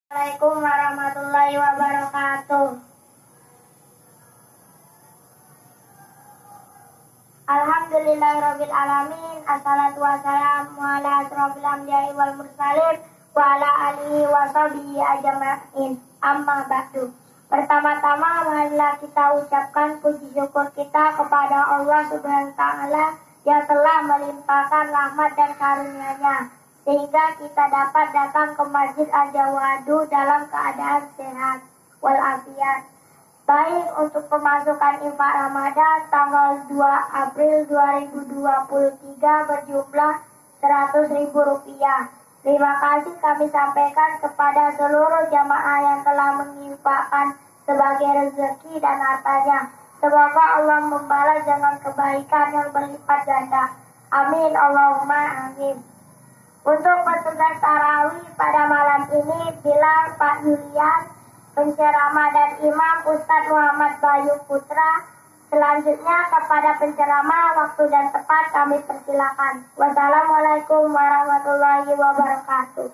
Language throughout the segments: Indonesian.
Assalamualaikum warahmatullahi wabarakatuh. Alhamdulillahirabbil alamin. Assalatu wassalamu ala asrofil anbiya'i wal mursalin wa ala alihi wa sahbihi ajma'in. Amma ba'du. Pertama-tama marilah kita ucapkan puji syukur kita kepada Allah Subhanahu wa taala yang telah melimpahkan rahmat dan karunia-Nya sehingga kita dapat datang ke Masjid Al-Jawadu dalam keadaan sehat walafiat. Baik untuk pemasukan infak Ramadan tanggal 2 April 2023 berjumlah Rp100.000. Terima kasih kami sampaikan kepada seluruh jamaah yang telah menginfakkan sebagai rezeki dan hartanya. Semoga Allah membalas dengan kebaikan yang berlipat ganda. Amin Allahumma amin. Untuk petugas tarawih pada malam ini Bilal Pak Yulian, penceramah dan imam Ustadz Muhammad Bayu Putra. Selanjutnya kepada penceramah waktu dan tempat kami persilakan. Wassalamualaikum warahmatullahi wabarakatuh.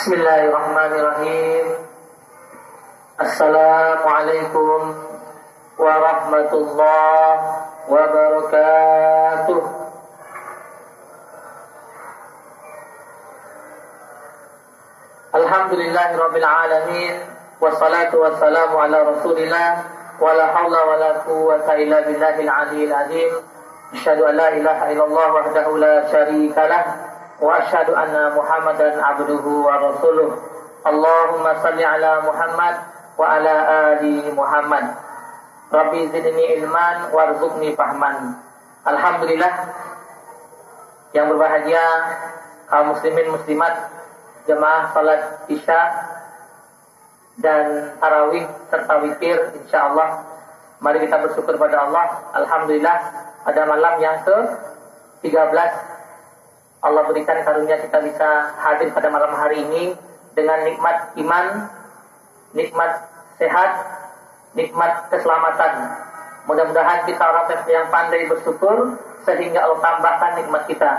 Bismillahirrahmanirrahim. Assalamualaikum warahmatullahi wabarakatuh. Alhamdulillahirabbil alamin wassalatu wassalamu ala Rasulillah wa la haula wa la quwwata illa billahil aliyyil azim. Asyhadu an la ilaha illallah wahdahu la syarika lah wa asyhadu anna Muhammadan abduhu wa rasuluh. Allahumma salli ala Muhammad wa ala ali Muhammad. Rabbi zidni ilman warzuqni fahman. Alhamdulillah yang berbahagia kaum muslimin muslimat, jemaah salat isya dan tarawih serta witir, insyaallah mari kita bersyukur pada Allah. Alhamdulillah pada malam yang ke-13 Allah berikan karunia kita bisa hadir pada malam hari ini dengan nikmat iman, nikmat sehat, nikmat keselamatan. Mudah-mudahan kita orang yang pandai bersyukur sehingga Allah tambahkan nikmat kita.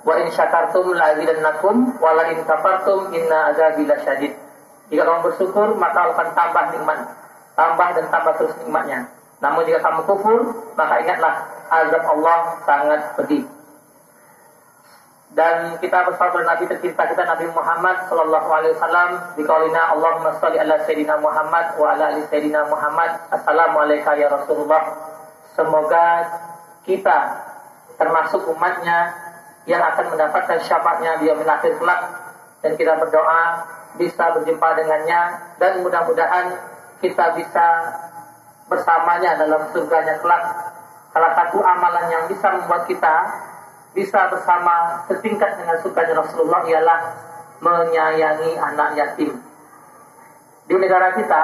Wa in syakartum la azidannakum wa la in kafartum inna azabi lasyadid. Jika kamu bersyukur maka Allah akan tambah nikmat, tambah dan tambah terus nikmatnya. Namun jika kamu kufur maka ingatlah azab Allah sangat pedih. Dan kita bersalawat Nabi tercinta kita Nabi Muhammad sallallahu alaihi wasallam biqaulina Allahumma shalli ala sayyidina Muhammad wa ala ali sayyidina Muhammad. Assalamualaikum ya Rasulullah. Semoga kita termasuk umatnya yang akan mendapatkan syafaatnya di yaumil akhir kelak, dan kita berdoa bisa berjumpa dengannya dan mudah-mudahan kita bisa bersamanya dalam surganya kelak. Salah satu amalan yang bisa membuat kita bisa bersama setingkat dengan surganya Rasulullah ialah menyayangi anak yatim. Di negara kita,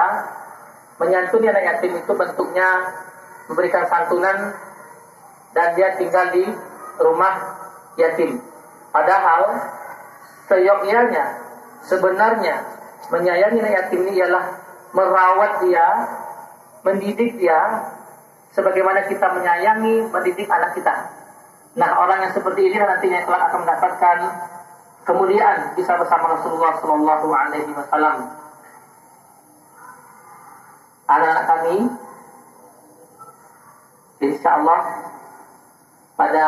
menyantuni anak yatim itu bentuknya memberikan santunan dan dia tinggal di rumah yatim. Padahal seyogyanya sebenarnya menyayangi anak yatim ini ialah merawat dia, mendidik dia sebagaimana kita menyayangi, mendidik anak kita. Nah, orang yang seperti ini nantinya kelak akan mendapatkan kemuliaan bisa bersama Rasulullah Sallallahu Alaihi Wasallam. Anak-anak kami, insya Allah pada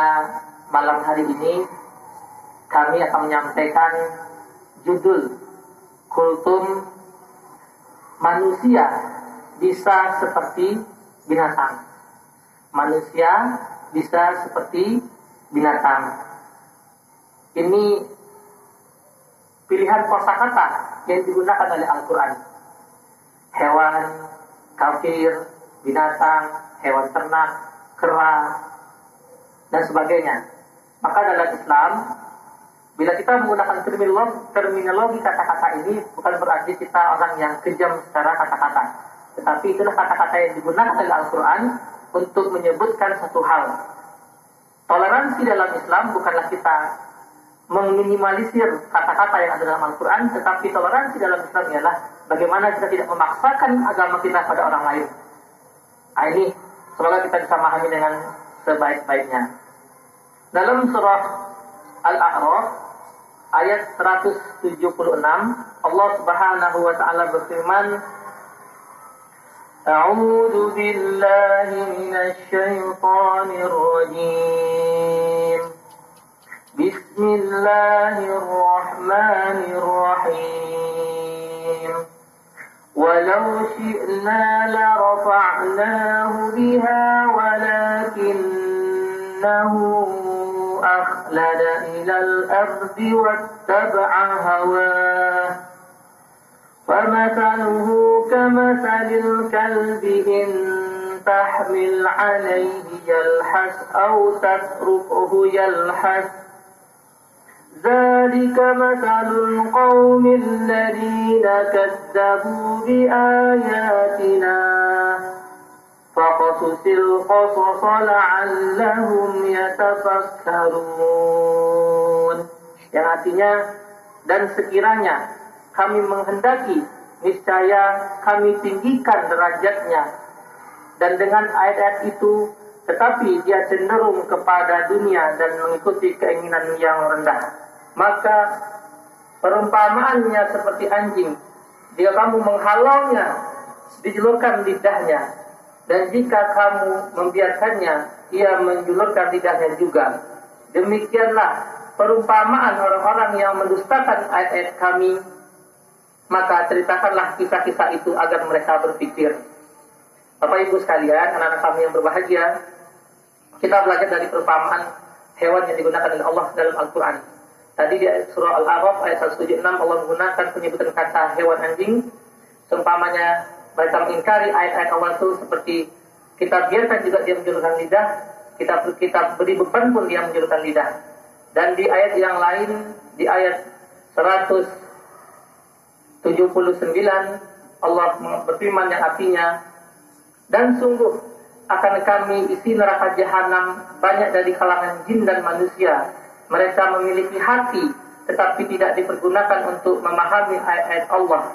malam hari ini kami akan menyampaikan judul kultum manusia bisa seperti binatang. Manusia bisa seperti binatang. Ini pilihan kosakata yang digunakan oleh Al-Quran. Hewan, kafir, binatang, hewan ternak, kera, dan sebagainya. Maka dalam Islam, bila kita menggunakan terminologi kata-kata ini, bukan berarti kita orang yang kejam secara kata-kata. Tetapi itulah kata-kata yang digunakan oleh Al-Quran untuk menyebutkan satu hal. Toleransi dalam Islam bukanlah kita meminimalisir kata-kata yang ada dalam Al-Quran, tetapi toleransi dalam Islam ialah bagaimana kita tidak memaksakan agama kita pada orang lain. Nah, ini semoga kita bisa memahami dengan sebaik-baiknya. Dalam surah Al-A'raf ayat 176, Allah Subhanahu wa taala berfirman, A'udzu billahi minasy syaithanir rajim. Bismillahirrahmanirrahim. Walau syi'na la rafa'nahu biha walakinnahu akhlada ilal ardi wattaba'a hawah. Famathaluhu kamathalil kalbi in tahmil 'alayhi yalhas aw tatrukuhu yalhas. ذلك مثل القوم الذين كذبوا بآياتنا فقصص القصص لعلهم يتفكرون. Yang artinya, dan sekiranya kami menghendaki, niscaya kami tinggikan derajatnya, dan dengan ayat-ayat itu tetapi dia cenderung kepada dunia dan mengikuti keinginan yang rendah. Maka perumpamaannya seperti anjing, jika kamu menghalaunya, dijulurkan lidahnya, dan jika kamu membiarkannya, ia menjulurkan lidahnya juga. Demikianlah perumpamaan orang-orang yang mendustakan ayat-ayat kami, maka ceritakanlah kisah-kisah itu agar mereka berpikir. Bapak Ibu sekalian, anak-anak kami yang berbahagia, kita belajar dari perumpamaan hewan yang digunakan oleh Allah dalam Al-Quran. Tadi di surah Al-A'raf ayat 176 Allah menggunakan penyebutan kata hewan anjing. Seumpamanya mereka mengingkari ayat-ayat Allah itu seperti kita biarkan juga dia menjulurkan lidah, kita beri beban pun dia menjulurkan lidah. Dan di ayat yang lain, di ayat 179 Allah berfirman yang artinya, dan sungguh akan kami isi neraka jahanam banyak dari kalangan jin dan manusia. Mereka memiliki hati, tetapi tidak dipergunakan untuk memahami ayat-ayat Allah.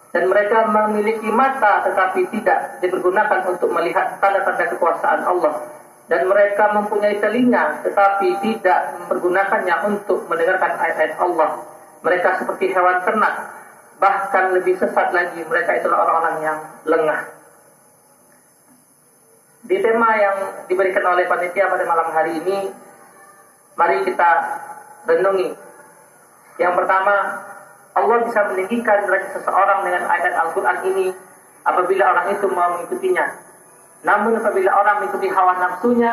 Dan mereka memiliki mata, tetapi tidak dipergunakan untuk melihat tanda-tanda kekuasaan Allah. Dan mereka mempunyai telinga, tetapi tidak mempergunakannya untuk mendengarkan ayat-ayat Allah. Mereka seperti hewan ternak, bahkan lebih sesat lagi, mereka itulah orang-orang yang lengah. Di tema yang diberikan oleh panitia pada malam hari ini, mari kita renungi. Yang pertama, Allah bisa meninggikan derajat seseorang dengan ayat Al-Quran ini apabila orang itu mau mengikutinya. Namun apabila orang mengikuti hawa nafsunya,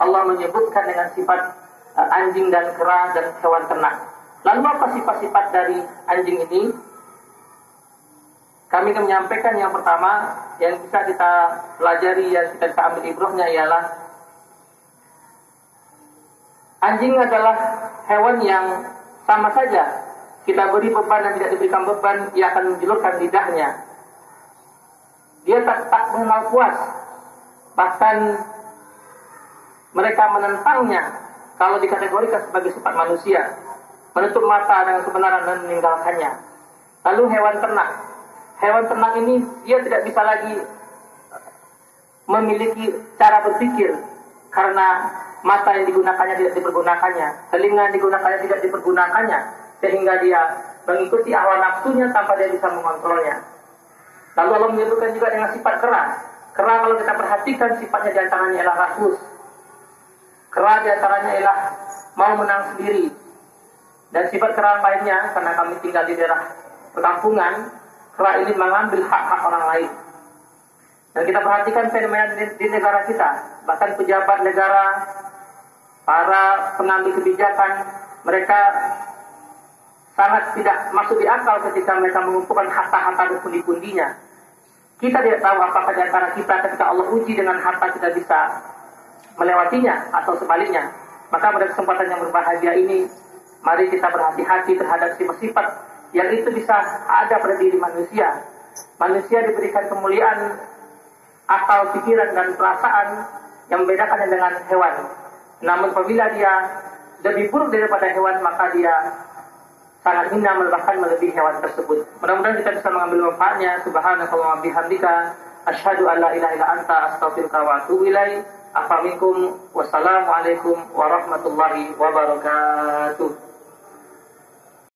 Allah menyebutkan dengan sifat anjing dan kera dan hewan ternak. Lalu apa sifat-sifat dari anjing ini? Kami akan menyampaikan yang pertama, yang bisa kita pelajari, yang kita bisa ambil ibrahnya ialah anjing adalah hewan yang sama saja kita beri beban dan tidak diberikan beban, ia akan menjulurkan lidahnya. Dia tak mengenal puas, bahkan mereka menentangnya kalau dikategorikan sebagai sifat manusia, menutup mata dengan kebenaran dan meninggalkannya. Lalu hewan ternak ini dia tidak bisa lagi memiliki cara berpikir karena mata yang digunakannya tidak dipergunakannya, telinga yang digunakannya tidak dipergunakannya, sehingga dia mengikuti hawa nafsunya tanpa dia bisa mengontrolnya. Lalu Allah menyebutkan juga dengan sifat kera. Kera kalau kita perhatikan sifatnya diantaranya ialah rakus. Kera diantaranya ialah mau menang sendiri. Dan sifat kera lainnya, karena kami tinggal di daerah perkampungan, kera ini mengambil hak-hak orang lain. Dan kita perhatikan fenomena di negara kita, bahkan pejabat negara, para pengambil kebijakan, mereka sangat tidak masuk di akal ketika mereka mengumpulkan harta-harta dan pundi-pundinya. Kita tidak tahu apakah di antara kita ketika Allah uji dengan harta kita bisa melewatinya atau sebaliknya. Maka pada kesempatan yang berbahagia ini, mari kita berhati-hati terhadap sifat-sifat yang itu bisa ada pada diri manusia. Manusia diberikan kemuliaan akal, pikiran, dan perasaan yang membedakannya dengan hewan. Namun apabila dia lebih buruk daripada hewan, maka dia sangat hina, bahkan melebihi hewan tersebut. Mudah-mudahan kita bisa mengambil manfaatnya. Subhanakallahumma bihamdika asyhadu an la ilaha illa anta astaghfiruka wa atubu ilaik. Assalamualaikum warahmatullahi wabarakatuh.